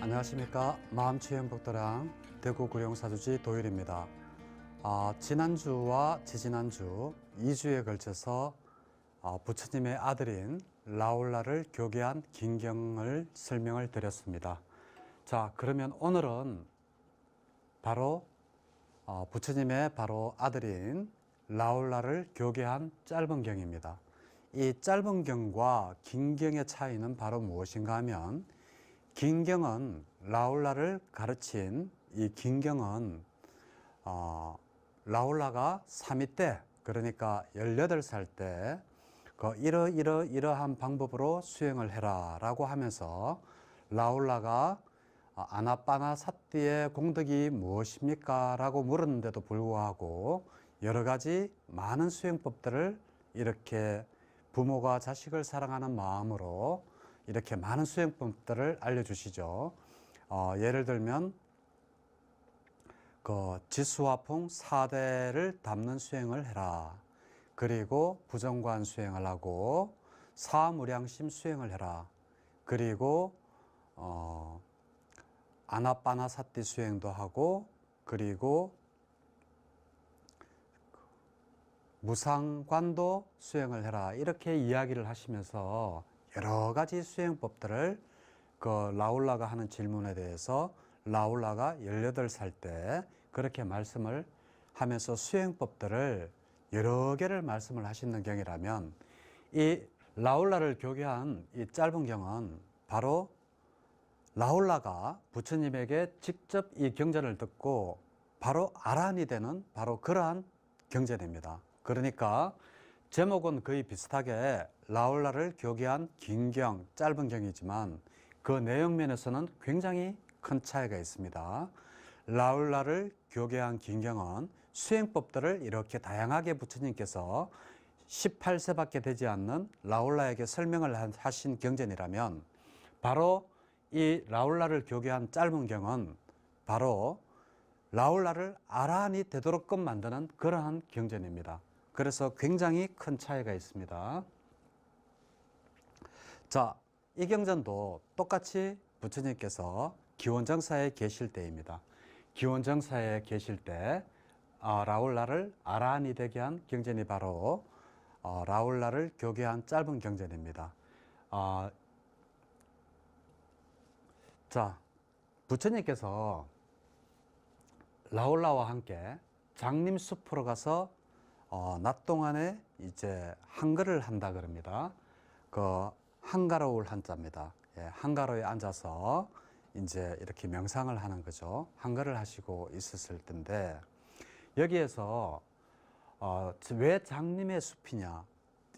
안녕하십니까. 마음치유행복도랑 대구 구룡사주지 도율입니다. 지난주와 지지난주 2주에 걸쳐서 부처님의 아들인 라울라를 교계한 긴경을 설명을 드렸습니다. 자, 그러면 오늘은 바로 부처님의 바로 아들인 라울라를 교계한 짧은 경입니다. 이 짧은 경과 긴 경의 차이는 바로 무엇인가 하면, 긴 경은 라울라를 가르친 이 긴 경은 라울라가 3위 때, 그러니까 18살 때 이러한 방법으로 수행을 해라 라고 하면서 라울라가 아나빠나사티의 공덕이 무엇입니까? 라고 물었는데도 불구하고 여러 가지 많은 수행법들을 이렇게 부모가 자식을 사랑하는 마음으로 이렇게 많은 수행법들을 알려주시죠. 예를 들면 지수화풍 4대를 담는 수행을 해라. 그리고 부정관 수행을 하고 사무량심 수행을 해라. 그리고 아나빠나사티 수행도 하고, 그리고 무상관도 수행을 해라. 이렇게 이야기를 하시면서 여러 가지 수행법들을 라울라가 하는 질문에 대해서 라울라가 18살 때 그렇게 말씀을 하면서 수행법들을 여러 개를 말씀을 하시는 경이라면, 이 라울라를 교계한 이 짧은 경은 바로 라울라가 부처님에게 직접 이 경전을 듣고 바로 아란이 되는 바로 그러한 경전입니다. 그러니까 제목은 거의 비슷하게 라울라를 교계한 긴 경, 짧은 경이지만 그 내용 면에서는 굉장히 큰 차이가 있습니다. 라울라를 교계한 긴 경은 수행법들을 이렇게 다양하게 부처님께서 18세밖에 되지 않는 라울라에게 설명을 하신 경전이라면, 바로 이 라울라를 교계한 짧은 경은 바로 라울라를 아란이 되도록끔 만드는 그러한 경전입니다. 그래서 굉장히 큰 차이가 있습니다. 자, 이 경전도 똑같이 부처님께서 기원정사에 계실 때입니다. 기원정사에 계실 때 라울라를 아란이 되게 한 경전이 바로 라울라를 교계한 짧은 경전입니다. 자, 부처님께서 라울라와 함께 장림숲으로 가서 낮 동안에 이제 한글을 한다 그럽니다. 한가로울 한자입니다. 예, 한가로에 앉아서 이제 이렇게 명상을 하는 거죠. 한글을 하시고 있었을 텐데, 여기에서 왜 장림의 숲이냐,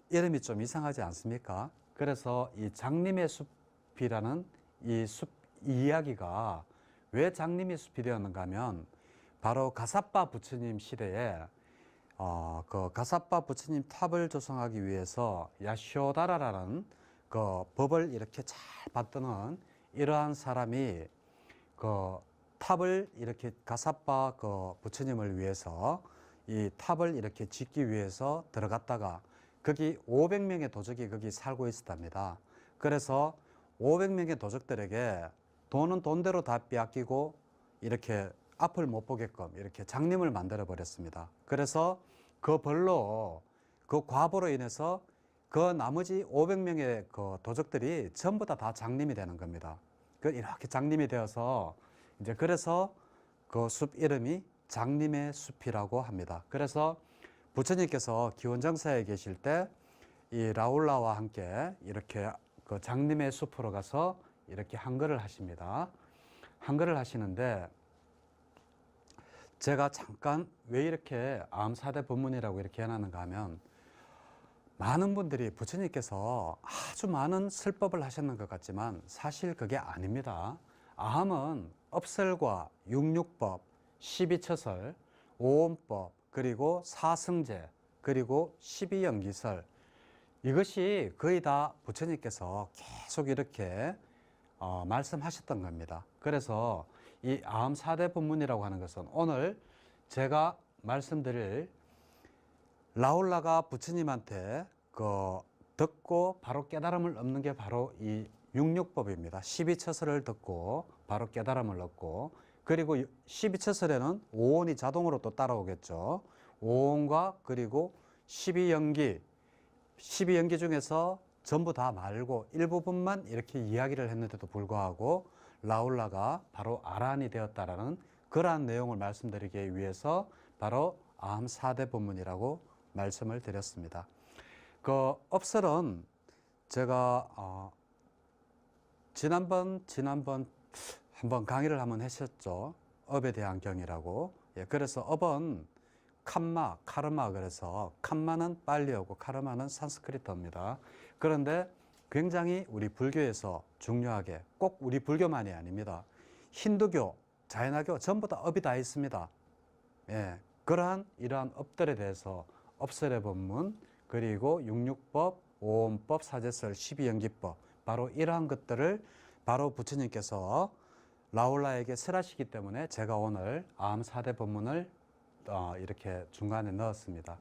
이름이 좀 이상하지 않습니까? 그래서 이 장림의 숲이라는 이 숲 이야기가 왜 장림의 숲이 되었는가 하면, 바로 가사빠 부처님 시대에 가사빠 부처님 탑을 조성하기 위해서 야쇼다라라는 법을 이렇게 잘 받드는 이러한 사람이 탑을 이렇게 가사빠 부처님을 위해서 이 탑을 이렇게 짓기 위해서 들어갔다가 거기 500명의 도적이 거기 살고 있었답니다. 그래서 500명의 도적들에게 돈은 돈대로 다 빼앗기고 이렇게 앞을 못 보게끔 이렇게 장림을 만들어 버렸습니다. 그래서 그 벌로, 그 과보로 인해서 그 나머지 500명의 도적들이 전부 다 장림이 되는 겁니다. 이렇게 장림이 되어서 이제 그래서 그 숲 이름이 장림의 숲이라고 합니다. 그래서 부처님께서 기원정사에 계실 때 이 라울라와 함께 이렇게 그 장림의 숲으로 가서 이렇게 한글을 하십니다. 한글을 하시는데, 제가 잠깐 왜 이렇게 암사대 법문이라고 이렇게 해놨는가 하면, 많은 분들이 부처님께서 아주 많은 설법을 하셨는 것 같지만 사실 그게 아닙니다. 아함은 업설과 육육법, 12처설, 오온법, 그리고 사승제, 그리고 12연기설, 이것이 거의 다 부처님께서 계속 이렇게 말씀하셨던 겁니다. 그래서 이 아함사대 법문이라고 하는 것은 오늘 제가 말씀드릴 라울라가 부처님한테 듣고 바로 깨달음을 얻는 게 바로 이 육육법입니다. 12처설을 듣고 바로 깨달음을 얻고, 그리고 12처설에는 5온이 자동으로 또 따라오겠죠. 5온과 그리고 12연기, 12연기 중에서 전부 다 말고 일부분만 이렇게 이야기를 했는데도 불구하고 라울라가 바로 아라한이 되었다라는 그러한 내용을 말씀드리기 위해서 바로 아함 4대 법문이라고 말씀을 드렸습니다. 그 업설은 제가 지난번 한번 강의를 한번 했었죠. 업에 대한 경이라고. 예, 그래서 업은 캄마, 카르마, 그래서 캄마는 빨리어고 카르마는 산스크리트어입니다. 그런데 굉장히 우리 불교에서 중요하게, 꼭 우리 불교만이 아닙니다. 힌두교, 자이나교 전부 다 업이 다 있습니다. 예, 그러한 이러한 업들에 대해서 업설의 법문, 그리고 육육법, 오온법, 사제설, 12연기법, 바로 이러한 것들을 바로 부처님께서 라울라에게 설하시기 때문에 제가 오늘 아함 4대 법문을 이렇게 중간에 넣었습니다.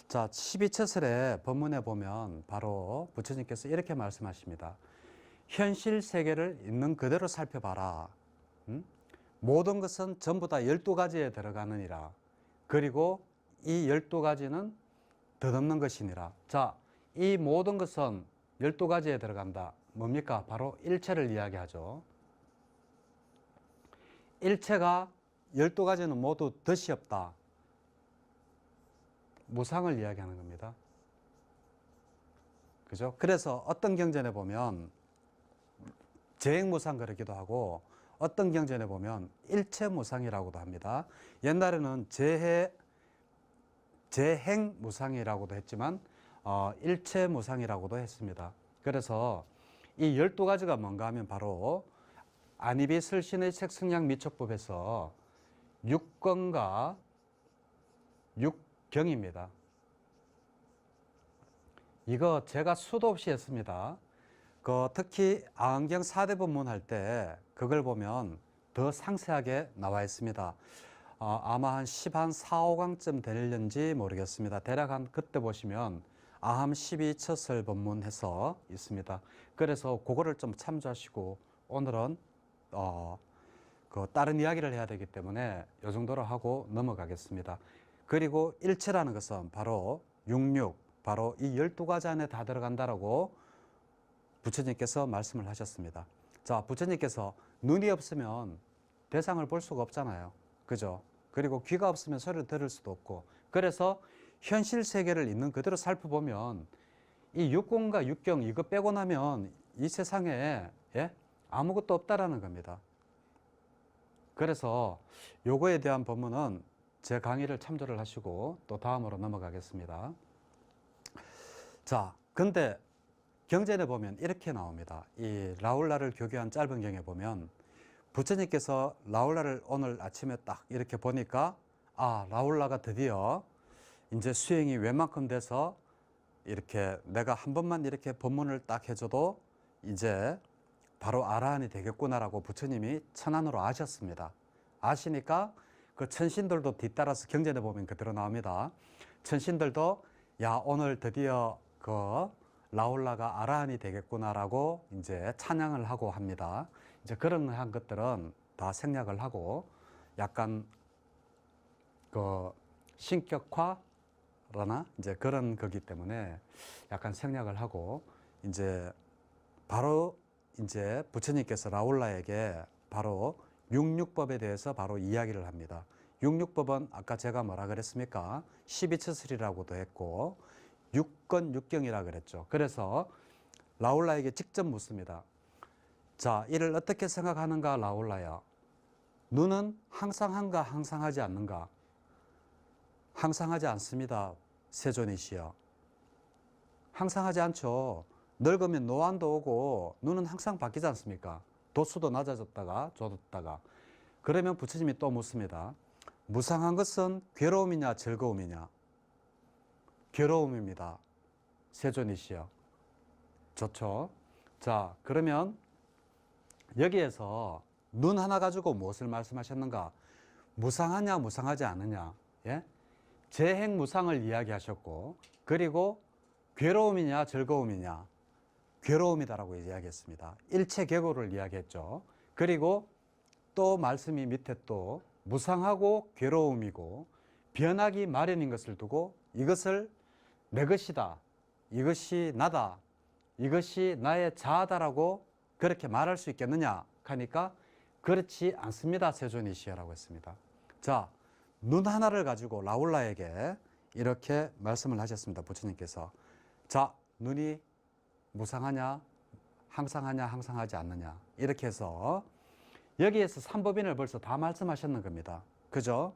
자, 12처설의 법문에 보면 바로 부처님께서 이렇게 말씀하십니다. 현실 세계를 있는 그대로 살펴봐라. 모든 것은 전부 다 12가지에 들어가느니라. 그리고 이 12가지는 덧없는 것이니라. 자, 이 모든 것은 12가지에 들어간다. 뭡니까? 바로 일체를 이야기하죠. 일체가 12가지는 모두 덫이 없다. 무상을 이야기하는 겁니다. 그죠? 그래서 어떤 경전에 보면 재행무상 그러기도 하고, 어떤 경전에 보면 일체무상이라고도 합니다. 옛날에는 재행무상이라고도 했지만 일체무상이라고도 했습니다. 그래서 이 12가지가 뭔가 하면 바로 안이비 설신의 색승량 미촉법에서 6건과 6경입니다. 이거 제가 수도 없이 했습니다. 특히 아흥경 4대 법문 할 때 그걸 보면 더 상세하게 나와 있습니다. 아마 한 4, 5강쯤 되는지 모르겠습니다. 대략 한 그때 보시면 아함 12처설 법문해서 있습니다. 그래서 그거를 좀 참조하시고 오늘은 다른 이야기를 해야 되기 때문에 이 정도로 하고 넘어가겠습니다. 그리고 일체라는 것은 바로 육육, 바로 이 12가지 안에 다 들어간다라고 부처님께서 말씀을 하셨습니다. 자, 부처님께서 눈이 없으면 대상을 볼 수가 없잖아요. 그죠? 그리고 귀가 없으면 소리를 들을 수도 없고, 그래서 현실 세계를 있는 그대로 살펴보면 이 육공과 육경 이거 빼고 나면 이 세상에 아무것도 없다라는 겁니다. 그래서 요거에 대한 법문은 제 강의를 참조를 하시고 또 다음으로 넘어가겠습니다. 자, 근데 경전에 보면 이렇게 나옵니다. 이 라울라를 교교한 짧은 경에 보면 부처님께서 라울라를 오늘 아침에 딱 이렇게 보니까 라울라가 드디어 이제 수행이 웬만큼 돼서 이렇게 내가 한 번만 이렇게 법문을 딱 해줘도 이제 바로 아라한이 되겠구나라고 부처님이 천안으로 아셨습니다. 아시니까 그 천신들도 뒤따라서 경전에 보면 그대로 나옵니다. 천신들도 야, 오늘 드디어 그 라울라가 아라한이 되겠구나라고 이제 찬양을 하고 합니다. 이제 그런 한 것들은 다 생략을 하고 약간 그 신격화라나 이제 그런 거기 때문에 약간 생략을 하고 이제 바로 이제 부처님께서 라울라에게 바로 육육법에 대해서 바로 이야기를 합니다. 육육법은 아까 제가 뭐라 그랬습니까? 12처설이라고도 했고 6건 6경이라 그랬죠. 그래서 라울라에게 직접 묻습니다. 자, 이를 어떻게 생각하는가 라울라야? 너는 항상한가 항상하지 않는가? 항상하지 않습니다. 세존이시여. 항상하지 않죠. 늙으면 노안도 오고 눈은 항상 바뀌지 않습니까? 도수도 낮아졌다가 좋았다가. 그러면 부처님이 또 묻습니다. 무상한 것은 괴로움이냐 즐거움이냐? 괴로움입니다. 세존이시여. 좋죠. 자, 그러면 여기에서 눈 하나 가지고 무엇을 말씀하셨는가? 무상하냐 무상하지 않느냐? 예? 재행무상을 이야기하셨고, 그리고 괴로움이냐 즐거움이냐? 괴로움이다라고 이야기했습니다. 일체계고를 이야기했죠. 그리고 또 말씀이 밑에 또 무상하고 괴로움이고 변하기 마련인 것을 두고 이것을 내 것이다, 이것이 나다, 이것이 나의 자아다라고 그렇게 말할 수 있겠느냐 하니까 그렇지 않습니다. 세존이시여라고 했습니다. 자, 눈 하나를 가지고 라울라에게 이렇게 말씀을 하셨습니다. 부처님께서. 자, 눈이 무상하냐, 항상하냐, 항상하지 않느냐 이렇게 해서 여기에서 삼법인을 벌써 다 말씀하셨는 겁니다. 그죠?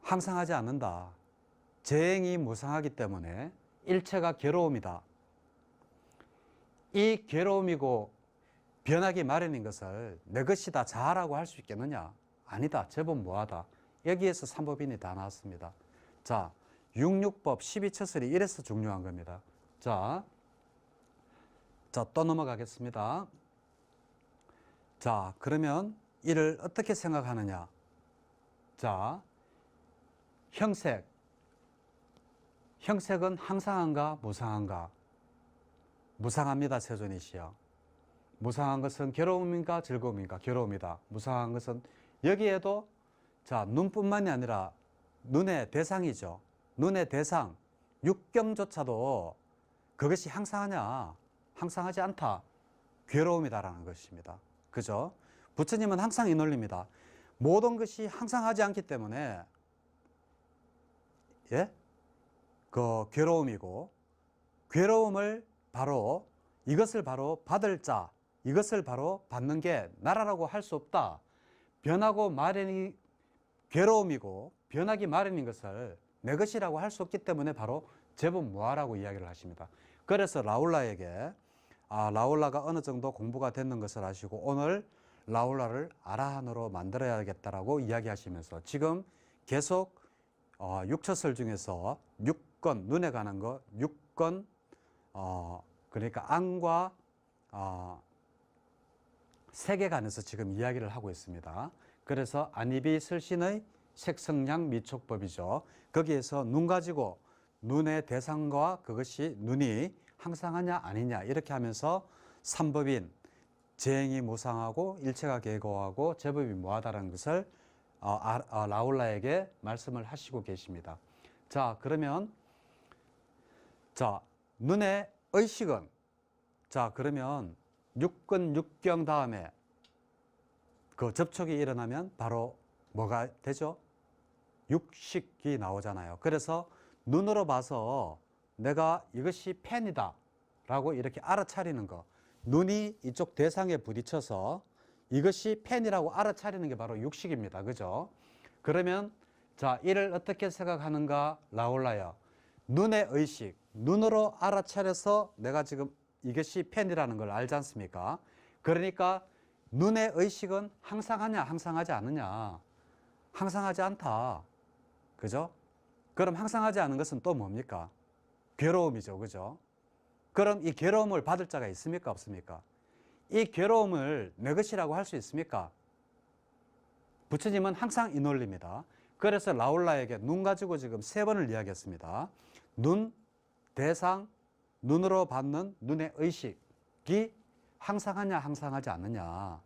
항상하지 않는다. 재행이 무상하기 때문에 일체가 괴로움이다. 이 괴로움이고 변하기 마련인 것을 내 것이다, 자아라고 할 수 있겠느냐? 아니다. 제법 뭐하다. 여기에서 삼법인이 다 나왔습니다. 자, 육육법 12처설이 이래서 중요한 겁니다. 자, 또 넘어가겠습니다. 자, 그러면 이를 어떻게 생각하느냐? 자, 형색은 항상한가 무상한가? 무상합니다. 세존이시여. 무상한 것은 괴로움인가 즐거움인가? 괴로움이다. 무상한 것은 여기에도 자, 눈뿐만이 아니라 눈의 대상이죠. 눈의 대상, 육경조차도 그것이 항상하냐? 항상하지 않다. 괴로움이다라는 것입니다. 그죠? 부처님은 항상 이 논리입니다. 모든 것이 항상하지 않기 때문에 예? 그 괴로움이고 괴로움을 바로 이것을 바로 받을 자, 이것을 바로 받는 게 나라라고 할 수 없다. 변하고 마련이 괴로움이고 변하기 마련인 것을 내 것이라고 할 수 없기 때문에 바로 제법 무아라고 이야기를 하십니다. 그래서 라울라에게 라울라가 어느 정도 공부가 됐는 것을 아시고 오늘 라울라를 아라한으로 만들어야겠다라고 이야기하시면서 지금 계속 6처설 중에서 6건, 눈에 관한 거 6건 그러니까 안과 색에 관해서 지금 이야기를 하고 있습니다. 그래서 안이비설신의 색성량 미촉법이죠. 거기에서 눈 가지고 눈의 대상과 그것이 눈이 항상하냐 아니냐 이렇게 하면서 삼법인 재행이 무상하고 일체가 계고하고 제법이 무하다라는 것을 라울라에게 말씀을 하시고 계십니다. 자, 그러면 자, 눈의 의식은 자, 그러면 육근 육경 다음에 그 접촉이 일어나면 바로 뭐가 되죠? 육식이 나오잖아요. 그래서 눈으로 봐서 내가 이것이 펜이다 라고 이렇게 알아차리는 거, 눈이 이쪽 대상에 부딪혀서 이것이 펜이라고 알아차리는 게 바로 육식입니다. 그죠? 그러면 자, 이를 어떻게 생각하는가? 라울라요. 눈의 의식, 눈으로 알아차려서 내가 지금 이것이 펜이라는 걸 알지 않습니까? 그러니까 눈의 의식은 항상하냐 항상하지 않느냐? 항상하지 않다. 그죠? 그럼 항상하지 않은 것은 또 뭡니까? 괴로움이죠. 그죠? 그럼 이 괴로움을 받을 자가 있습니까? 없습니까? 이 괴로움을 내 것이라고 할 수 있습니까? 부처님은 항상 이 논리입니다. 그래서 라울라에게 눈 가지고 지금 3번을 이야기했습니다. 눈, 대상, 눈으로 받는 눈의 의식이 항상하냐 항상하지 않느냐?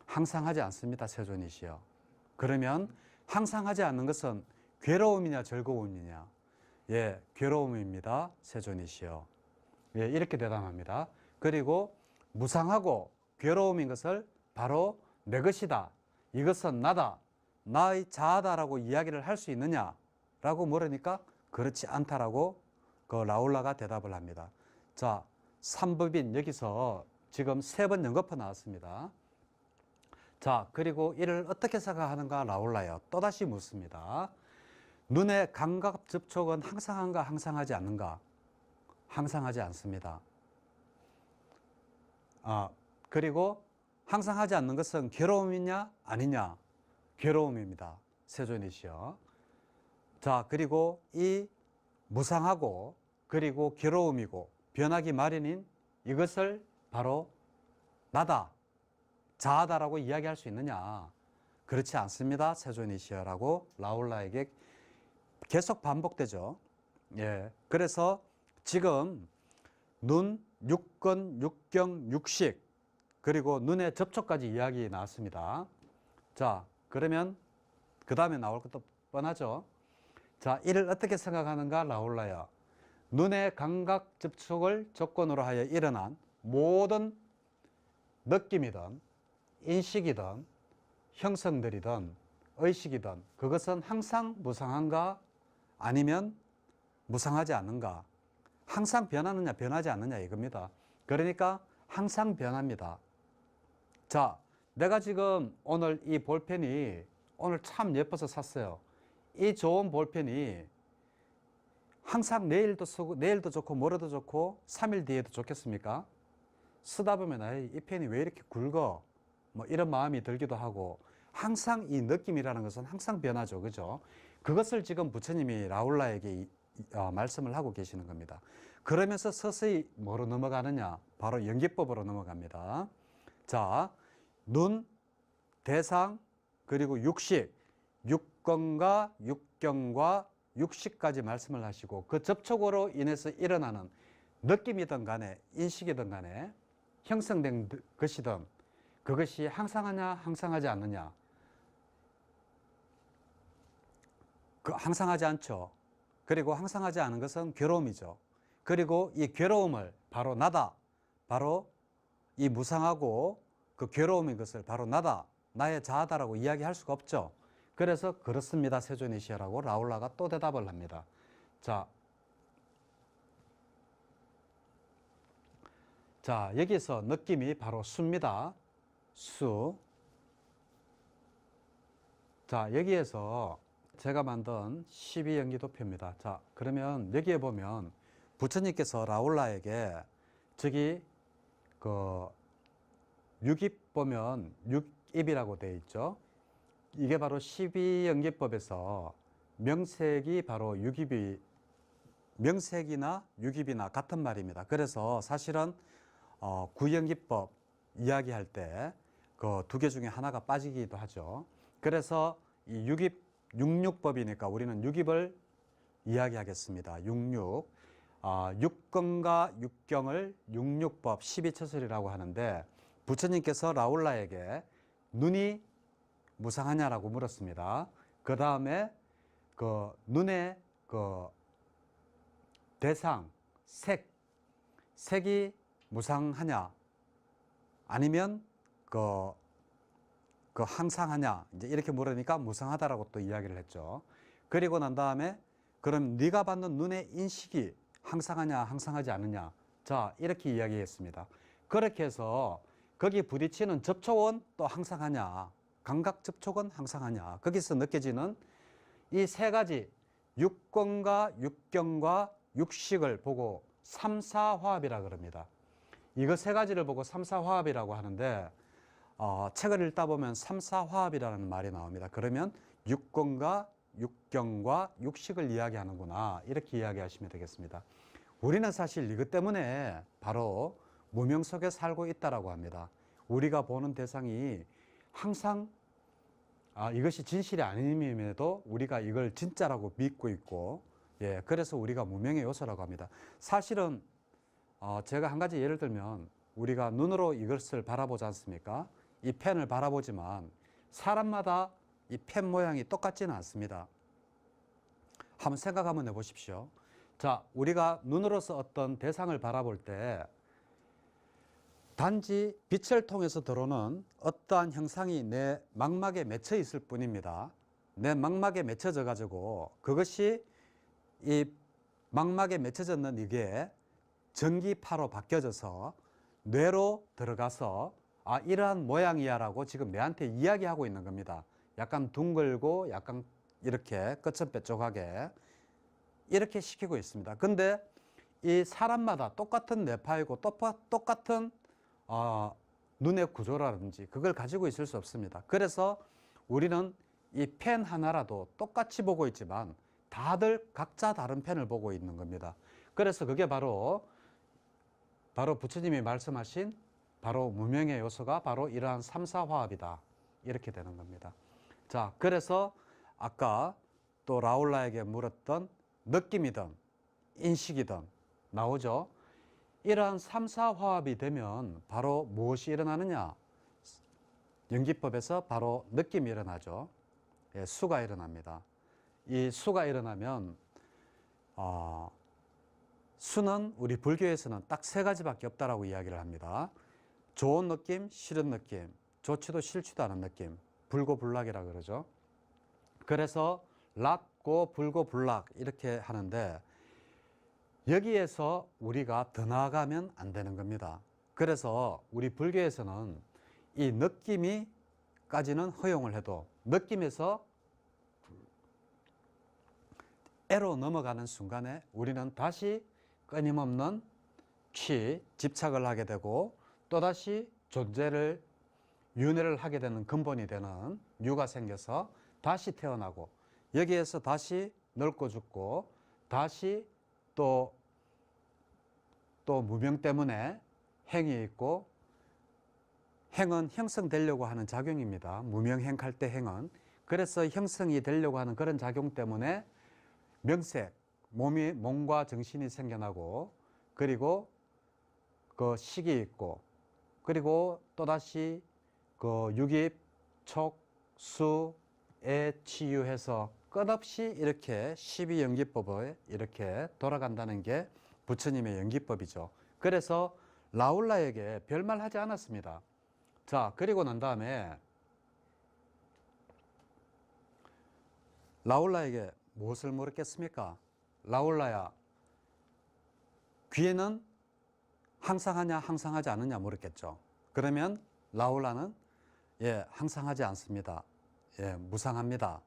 항상하지 않습니다. 세존이시여. 그러면 항상하지 않는 것은 괴로움이냐 즐거움이냐? 예, 괴로움입니다. 세존이시여. 예, 이렇게 대답합니다. 그리고 무상하고 괴로움인 것을 바로 내 것이다. 이것은 나다. 나의 자아다라고 이야기를 할 수 있느냐? 라고 물으니까 그렇지 않다라고 그 라울라가 대답을 합니다. 자, 삼법인 여기서 지금 3번 연거푸 나왔습니다. 자, 그리고 이를 어떻게 생각하는가? 라울라요. 또다시 묻습니다. 눈의 감각 접촉은 항상한가 항상하지 않는가? 항상하지 않습니다. 그리고 항상하지 않는 것은 괴로움이냐 아니냐? 괴로움입니다. 세존이시여. 자, 그리고 이 무상하고 그리고 괴로움이고 변하기 마련인 이것을 바로 나다, 자아다라고 이야기할 수 있느냐? 그렇지 않습니다. 세존이시여라고 라울라에게 계속 반복되죠. 예. 그래서 지금 눈, 육근, 육경, 육식, 그리고 눈의 접촉까지 이야기 나왔습니다. 자, 그러면 그 다음에 나올 것도 뻔하죠. 자, 이를 어떻게 생각하는가 나올라요. 눈의 감각 접촉을 조건으로 하여 일어난 모든 느낌이든 인식이든 형성들이든 의식이든 그것은 항상 무상한가 아니면 무상하지 않는가. 항상 변하느냐 변하지 않느냐 이겁니다. 그러니까 항상 변합니다. 자, 내가 지금 오늘 이 볼펜이 오늘 참 예뻐서 샀어요. 이 좋은 볼펜이 항상 내일도 쓰고 내일도 좋고 모레도 좋고 3일 뒤에도 좋겠습니까? 쓰다 보면 이 펜이 왜 이렇게 굵어? 뭐 이런 마음이 들기도 하고 항상 이 느낌이라는 것은 항상 변하죠. 그죠? 그것을 지금 부처님이 라울라에게 말씀을 하고 계시는 겁니다. 그러면서 서서히 뭐로 넘어가느냐? 바로 연기법으로 넘어갑니다. 자, 눈, 대상, 그리고 육식, 육건과 육경과 육식까지 말씀을 하시고 그 접촉으로 인해서 일어나는 느낌이든 간에 인식이든 간에 형성된 것이든 그것이 항상하냐 항상하지 않느냐. 항상하지 않죠. 그리고 항상하지 않은 것은 괴로움이죠. 그리고 이 괴로움을 바로 나다, 바로 이 무상하고 그 괴로움인 것을 바로 나다, 나의 자아다라고 이야기할 수가 없죠. 그래서 그렇습니다 세존이시여라고 라울라가 또 대답을 합니다. 자, 여기서 느낌이 바로 수입니다. 수. 자, 여기에서 제가 만든 12연기도표입니다. 자, 그러면 여기에 보면 부처님께서 라울라에게 저기 그 6입 보면 6입이라고 되어 있죠. 이게 바로 12연기법에서 명색이 바로 6입이 명색이나 6입이나 같은 말입니다. 그래서 사실은 구연기법 이야기할 때 그 두 개 중에 하나가 빠지기도 하죠. 그래서 이 6입 66법이니까 우리는 6입을 이야기하겠습니다. 66. 육건과 육경을 66법 12처설이라고 하는데 부처님께서 라울라에게 눈이 무상하냐라고 물었습니다. 그 다음에 그 눈의 그 대상, 색이 무상하냐 아니면 그 항상하냐 이제 이렇게 물으니까 무상하다라고 또 이야기를 했죠. 그리고 난 다음에 그럼 네가 받는 눈의 인식이 항상하냐 항상하지 않느냐. 자, 이렇게 이야기했습니다. 그렇게 해서 거기 부딪히는 접촉은 또 항상하냐 감각 접촉은 항상하냐 거기서 느껴지는 이 세 가지 육건과 육경과 육식을 보고 삼사화합이라 그럽니다. 이거 세 가지를 보고 삼사화합이라고 하는데 책을 읽다 보면 삼사화합이라는 말이 나옵니다. 그러면 육건과 육경과 육식을 이야기하는구나 이렇게 이야기하시면 되겠습니다. 우리는 사실 이것 때문에 바로 무명 속에 살고 있다라고 합니다. 우리가 보는 대상이 항상 이것이 진실이 아님에도 우리가 이걸 진짜라고 믿고 있고 그래서 우리가 무명의 요소라고 합니다. 사실은 제가 한 가지 예를 들면 우리가 눈으로 이것을 바라보지 않습니까? 이 펜을 바라보지만 사람마다 이 펜 모양이 똑같지는 않습니다. 한번 생각 한번 해보십시오. 자, 우리가 눈으로서 어떤 대상을 바라볼 때 단지 빛을 통해서 들어오는 어떠한 형상이 내 망막에 맺혀 있을 뿐입니다. 내 망막에 맺혀져 가지고 그것이 이 망막에 맺혀졌는 이게 전기파로 바뀌어져서 뇌로 들어가서 이러한 모양이야 라고 지금 내한테 이야기하고 있는 겁니다. 약간 둥글고 약간 이렇게 끝은 뾰족하게 이렇게 시키고 있습니다. 근데 이 사람마다 똑같은 뇌파이고 똑같은 눈의 구조라든지 그걸 가지고 있을 수 없습니다. 그래서 우리는 이 펜 하나라도 똑같이 보고 있지만 다들 각자 다른 펜을 보고 있는 겁니다. 그래서 그게 바로 부처님이 말씀하신 바로 무명의 요소가 바로 이러한 삼사화합이다. 이렇게 되는 겁니다. 자, 그래서 아까 또 라울라에게 물었던 느낌이든 인식이든 나오죠. 이러한 3, 4화합이 되면 바로 무엇이 일어나느냐? 연기법에서 바로 느낌이 일어나죠. 예, 수가 일어납니다. 이 수가 일어나면 수는 우리 불교에서는 딱 세 가지밖에 없다라고 이야기를 합니다. 좋은 느낌, 싫은 느낌, 좋지도 싫지도 않은 느낌, 불고불락이라 그러죠. 그래서 락고 불고불락 이렇게 하는데 여기에서 우리가 더 나아가면 안 되는 겁니다. 그래서 우리 불교에서는 이 느낌이까지는 허용을 해도 느낌에서 애로 넘어가는 순간에 우리는 다시 끊임없는 집착을 하게 되고 또다시 존재를 윤회를 하게 되는 근본이 되는 유가 생겨서 다시 태어나고 여기에서 다시 늙고 죽고 다시 또 무명 때문에 행이 있고 행은 형성되려고 하는 작용입니다. 무명행할 때 행은. 그래서 형성이 되려고 하는 그런 작용 때문에 명색, 몸과 정신이 생겨나고 그리고 그 식이 있고 그리고 또다시 그 육입, 촉, 수, 에 치유해서 끝없이 이렇게 12연기법에 이렇게 돌아간다는 게 부처님의 연기법이죠. 그래서 라울라에게 별말 하지 않았습니다. 자, 그리고 난 다음에 라울라에게 무엇을 물었겠습니까? 라울라야, 귀에는 항상하냐 항상하지 않느냐 물었겠죠. 그러면 라울라는 예, 항상하지 않습니다. 예, 무상합니다.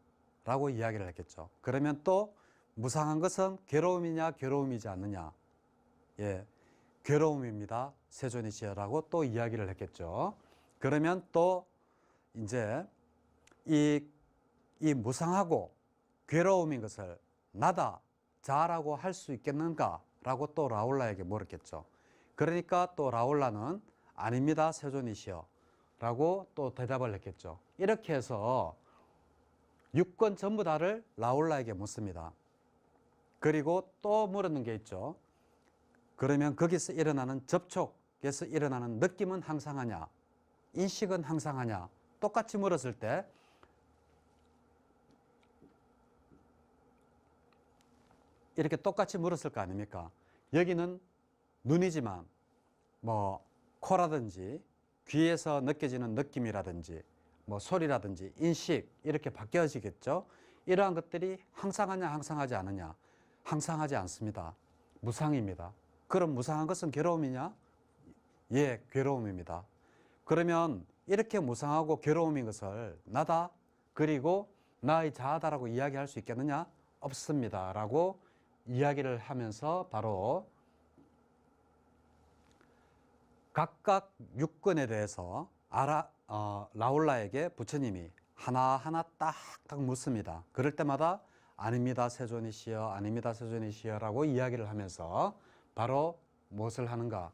라고 이야기를 했겠죠. 그러면 또 무상한 것은 괴로움이냐 괴로움이지 않느냐. 예, 괴로움입니다. 세존이시여라고 또 이야기를 했겠죠. 그러면 또 이제 이 무상하고 괴로움인 것을 나다, 자라고 할 수 있겠는가? 라고 또 라울라에게 물었겠죠. 그러니까 또 라울라는 아닙니다. 세존이시여. 라고 또 대답을 했겠죠. 이렇게 해서 6권 전부 다를 라울라에게 묻습니다. 그리고 또 물었는 게 있죠. 그러면 거기서 일어나는 접촉에서 일어나는 느낌은 항상하냐? 인식은 항상하냐? 똑같이 물었을 때 이렇게 똑같이 물었을 거 아닙니까? 여기는 눈이지만 뭐 코라든지 귀에서 느껴지는 느낌이라든지 뭐 소리라든지 인식 이렇게 바뀌어지겠죠. 이러한 것들이 항상하냐 항상하지 않느냐? 항상하지 않습니다. 무상입니다. 그럼 무상한 것은 괴로움이냐? 예, 괴로움입니다. 그러면 이렇게 무상하고 괴로움인 것을 나다 그리고 나의 자아다라고 이야기할 수 있겠느냐? 없습니다. 라고 이야기를 하면서 바로 각각 6권에 대해서 라울라에게 부처님이 하나하나 딱딱 묻습니다. 그럴 때마다 아닙니다 세존이시여 아닙니다 세존이시여 라고 이야기를 하면서 바로 무엇을 하는가?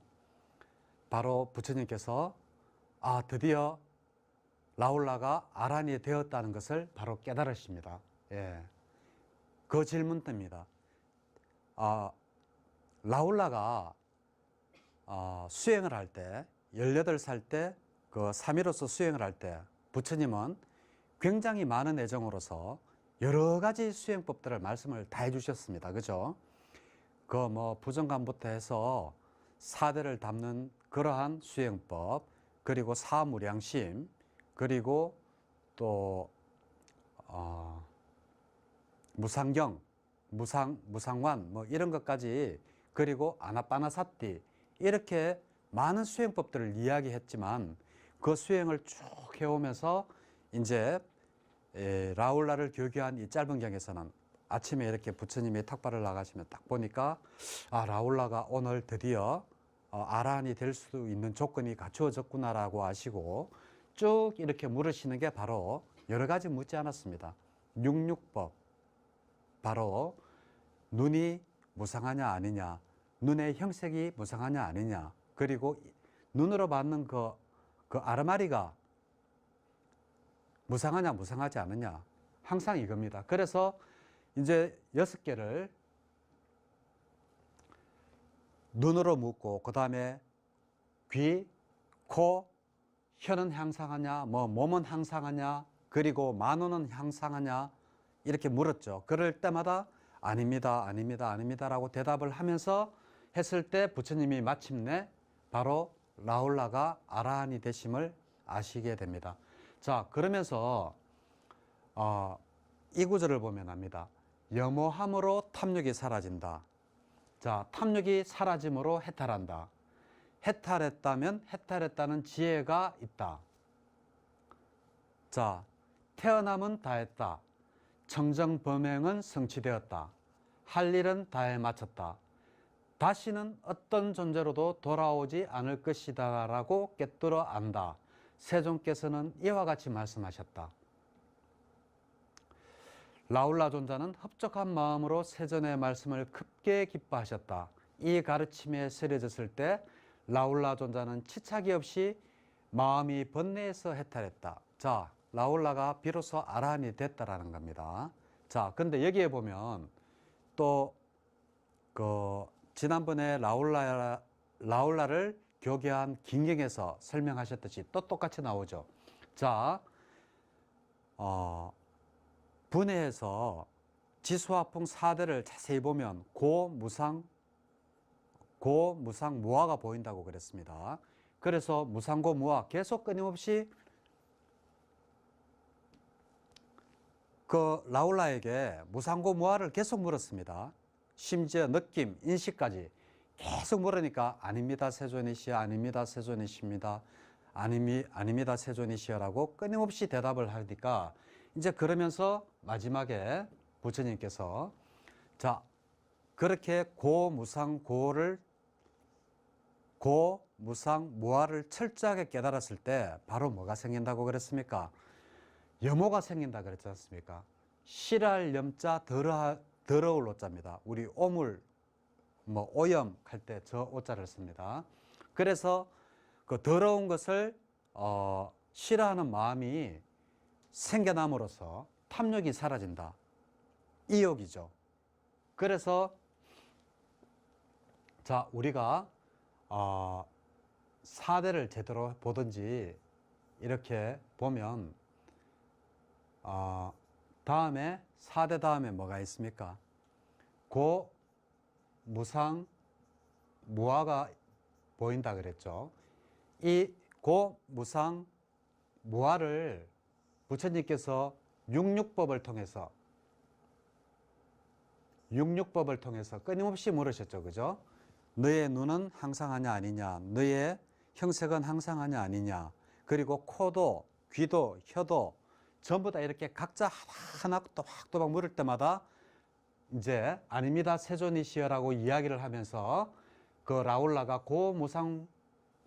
바로 부처님께서 드디어 라울라가 아란이 되었다는 것을 바로 깨달으십니다. 예. 그 질문 때입니다. 라울라가 수행을 할 때 18살 때 그 사미로서 수행을 할 때 부처님은 굉장히 많은 애정으로서 여러 가지 수행법들을 말씀을 다 해주셨습니다. 그죠? 그 뭐 부정감부터 해서 사대를 담는 그러한 수행법, 그리고 사무량심, 그리고 또 무상경, 무상완 뭐 이런 것까지, 그리고 아나빠나사티 이렇게 많은 수행법들을 이야기했지만 그 수행을 쭉 해오면서 이제 라울라를 교교한 이 짧은 경에서는 아침에 이렇게 부처님이 탁발을 나가시면 딱 보니까 라울라가 오늘 드디어 아라한이 될 수 있는 조건이 갖추어졌구나라고 아시고 쭉 이렇게 물으시는 게 바로 여러 가지 묻지 않았습니다. 육육법, 바로 눈이 무상하냐 아니냐, 눈의 형색이 무상하냐 아니냐, 그리고 눈으로 받는 그 아르마리가 무상하냐 무상하지 않느냐, 항상 이겁니다. 그래서 이제 6개를 눈으로 묻고 그 다음에 귀, 코, 혀는 향상하냐, 뭐 몸은 향상하냐, 그리고 만호는 향상하냐 이렇게 물었죠. 그럴 때마다 아닙니다, 아닙니다, 아닙니다라고 대답을 하면서 했을 때 부처님이 마침내 바로 라울라가 아라한이 되심을 아시게 됩니다. 자, 그러면서 이 구절을 보면 압니다. 염오함으로 탐욕이 사라진다. 자, 탐욕이 사라짐으로 해탈한다. 해탈했다면 해탈했다는 지혜가 있다. 자, 태어남은 다했다. 청정범행은 성취되었다. 할 일은 다해 마쳤다. 다시는 어떤 존재로도 돌아오지 않을 것이다 라고 꿰뚫어 안다. 세존께서는 이와 같이 말씀하셨다. 라울라 존자는 흡족한 마음으로 세존의 말씀을 크게 기뻐하셨다. 이 가르침에 새려졌을 때 라울라 존자는 치착이 없이 마음이 번뇌에서 해탈했다. 자, 라울라가 비로소 아라한이 됐다라는 겁니다. 자, 근데 여기에 보면 또 지난번에 라울라를 교계한 긴경에서 설명하셨듯이 또 똑같이 나오죠. 자, 분해에서 지수화풍 4대를 자세히 보면 고무상 무화가 보인다고 그랬습니다. 그래서 무상고 무화 계속 끊임없이 그 라울라에게 무상고 무화를 계속 물었습니다. 심지어 느낌, 인식까지 계속 물으니까 아닙니다 세존이시여, 아닙니다 세존이십니다, 아닙니다 세존이시여라고 끊임없이 대답을 하니까 이제 그러면서 마지막에 부처님께서 자, 그렇게 고무상무화를 철저하게 깨달았을 때 바로 뭐가 생긴다고 그랬습니까? 염오가 생긴다 그랬지 않습니까? 실할 염자 더러울 오자입니다. 우리 오물 오염 할 때 저 오자를 씁니다. 그래서 그 더러운 것을 싫어하는 마음이 생겨남으로써 탐욕이 사라진다. 이욕이죠. 그래서 자, 우리가 사대를 제대로 보든지 이렇게 보면 다음에 사대 다음에 뭐가 있습니까? 고, 무상, 무화가 보인다 그랬죠. 이 고, 무상, 무화를 부처님께서 육육법을 통해서 끊임없이 물으셨죠. 그죠? 너의 눈은 항상하냐 아니냐, 너의 형색은 항상하냐 아니냐, 그리고 코도 귀도 혀도 전부 다 이렇게 각자 하나 또박또박 물을 때마다 이제 아닙니다 세존이시여라고 이야기를 하면서 그 라울라가 고무상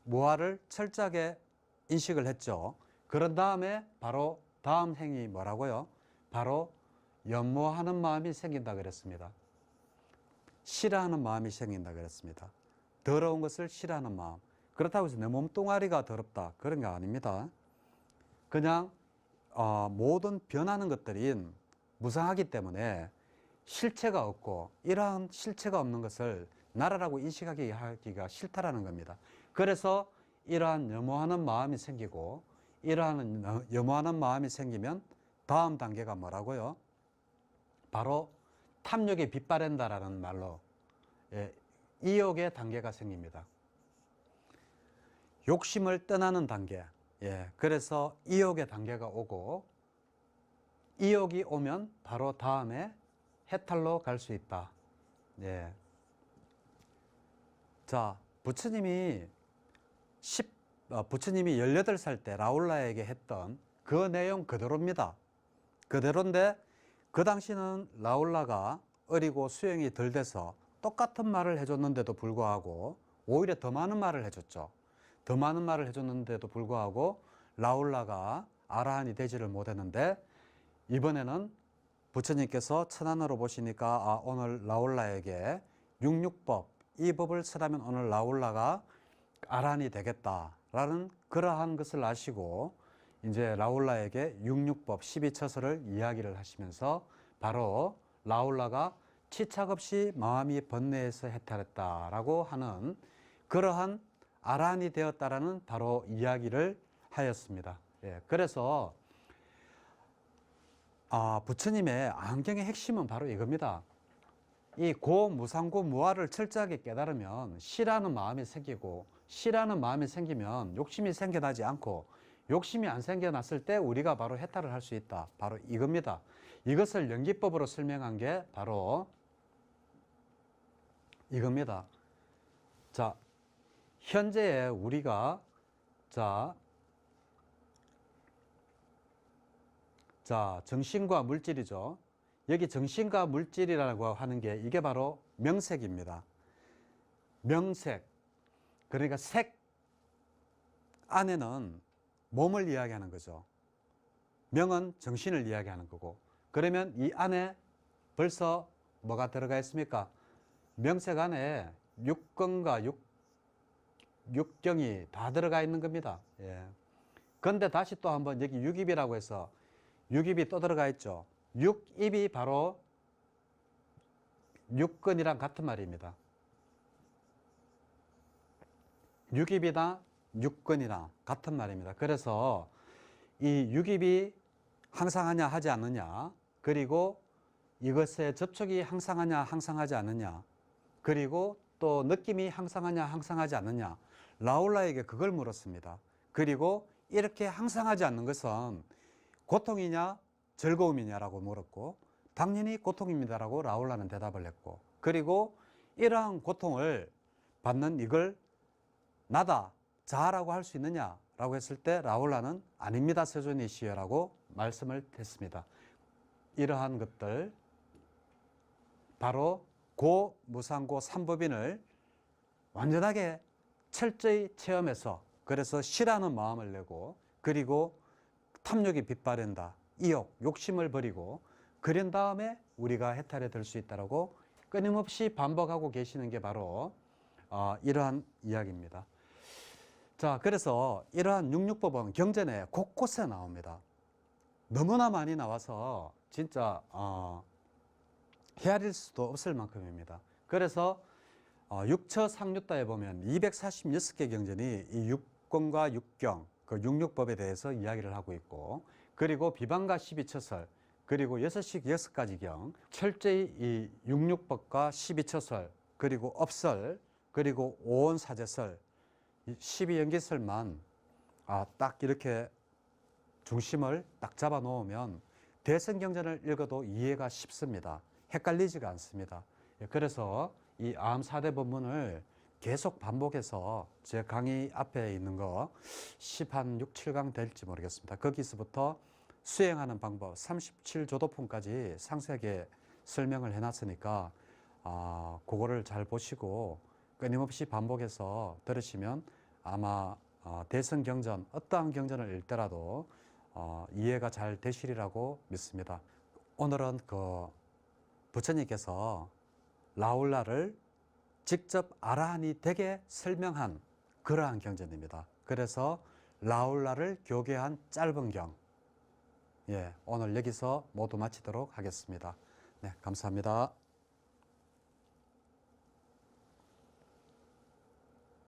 무화를 철저하게 인식을 했죠. 그런 다음에 바로 다음 행위 뭐라고요? 바로 연모하는 마음이 생긴다 그랬습니다. 싫어하는 마음이 생긴다 그랬습니다. 더러운 것을 싫어하는 마음. 그렇다고 해서 내 몸뚱아리가 더럽다 그런 게 아닙니다. 그냥 모든 변하는 것들인 무상하기 때문에 실체가 없고 이러한 실체가 없는 것을 나라라고 인식하기가 싫다라는 겁니다. 그래서 이러한 염호하는 마음이 생기고 이러한 염호하는 마음이 생기면 다음 단계가 뭐라고요? 바로 탐욕에 빗바랜다라는 말로 이욕의 단계가 생깁니다. 욕심을 떠나는 단계. 그래서 이욕의 단계가 오고 이욕이 오면 바로 다음에 해탈로 갈 수 있다. 자, 부처님이 18살 때 라울라에게 했던 그 내용 그대로입니다. 그대로인데 그 당시는 라울라가 어리고 수행이 덜 돼서 똑같은 말을 해줬는데도 불구하고 오히려 더 많은 말을 해줬죠. 더 많은 말을 해줬는데도 불구하고 라울라가 아라한이 되지를 못했는데 이번에는 부처님께서 천안으로 보시니까 오늘 라울라에게 육육법 이 법을 쓰라면 오늘 라울라가 아라한이 되겠다라는 그러한 것을 아시고 이제 라울라에게 육육법 12처서를 이야기를 하시면서 바로 라울라가 치착 없이 마음이 번뇌해서 해탈했다라고 하는 그러한 아란이 되었다라는 바로 이야기를 하였습니다. 예, 그래서 부처님의 안경의 핵심은 바로 이겁니다. 이 고무상고 무아를 철저하게 깨달으면 시라는 마음이 생기고, 시라는 마음이 생기면 욕심이 생겨나지 않고, 욕심이 안 생겨났을 때 우리가 바로 해탈을 할 수 있다. 바로 이겁니다. 이것을 연기법으로 설명한 게 바로 이겁니다. 자, 현재에 우리가 정신과 물질이죠. 여기 정신과 물질이라고 하는 게 이게 바로 명색입니다. 명색. 그러니까 색 안에는 몸을 이야기하는 거죠. 명은 정신을 이야기하는 거고. 그러면 이 안에 벌써 뭐가 들어가 있습니까? 명색 안에 육根과 육경이 다 들어가 있는 겁니다. 예. 그런데 다시 또 한번 여기 육입이라고 해서 육입이 또 들어가 있죠. 육입이 바로 육근이랑 같은 말입니다. 육입이나 육근이나 같은 말입니다. 그래서 이 육입이 항상하냐 하지 않느냐, 그리고 이것의 접촉이 항상하냐 항상하지 않느냐, 그리고 또 느낌이 항상하냐 항상하지 않느냐, 라울라에게 그걸 물었습니다. 그리고 이렇게 항상하지 않는 것은 고통이냐 즐거움이냐라고 물었고, 당연히 고통입니다라고 라울라는 대답을 했고, 그리고 이러한 고통을 받는 이걸 나다, 자아라고 할 수 있느냐라고 했을 때 라울라는 아닙니다, 세존이시여라고 말씀을 했습니다. 이러한 것들 바로 고무상고 삼법인을 완전하게 철저히 체험해서, 그래서 시라는 마음을 내고, 그리고 탐욕이 빗바른다, 이욕, 욕심을 버리고, 그런 다음에 우리가 해탈이 될 수 있다라고 끊임없이 반복하고 계시는 게 바로 이러한 이야기입니다. 자, 그래서 이러한 육육법은 경전에 곳곳에 나옵니다. 너무나 많이 나와서 진짜 헤아릴 수도 없을 만큼입니다. 그래서 육처상류다에 보면 246개 경전이 이 육권과 육경, 그 육육법에 대해서 이야기를 하고 있고, 그리고 비방과 12처설, 그리고 6식 6가지 경, 철저히 이 육육법과 12처설, 그리고 업설, 그리고 오온사제설, 12연기설만 딱 이렇게 중심을 딱 잡아 놓으면 대성경전을 읽어도 이해가 쉽습니다. 헷갈리지가 않습니다. 그래서 이 암4대 법문을 계속 반복해서 제 강의 앞에 있는 거 6, 7강 될지 모르겠습니다. 거기서부터 수행하는 방법 37조도품까지 상세하게 설명을 해놨으니까 그거를 잘 보시고 끊임없이 반복해서 들으시면 아마 대성경전, 어떠한 경전을 읽더라도 이해가 잘 되시리라고 믿습니다. 오늘은 그 부처님께서 라울라를 직접 아라한이 되게 설명한 그러한 경전입니다. 그래서 라울라를 교개한 짧은 경, 오늘 여기서 모두 마치도록 하겠습니다. 네, 감사합니다.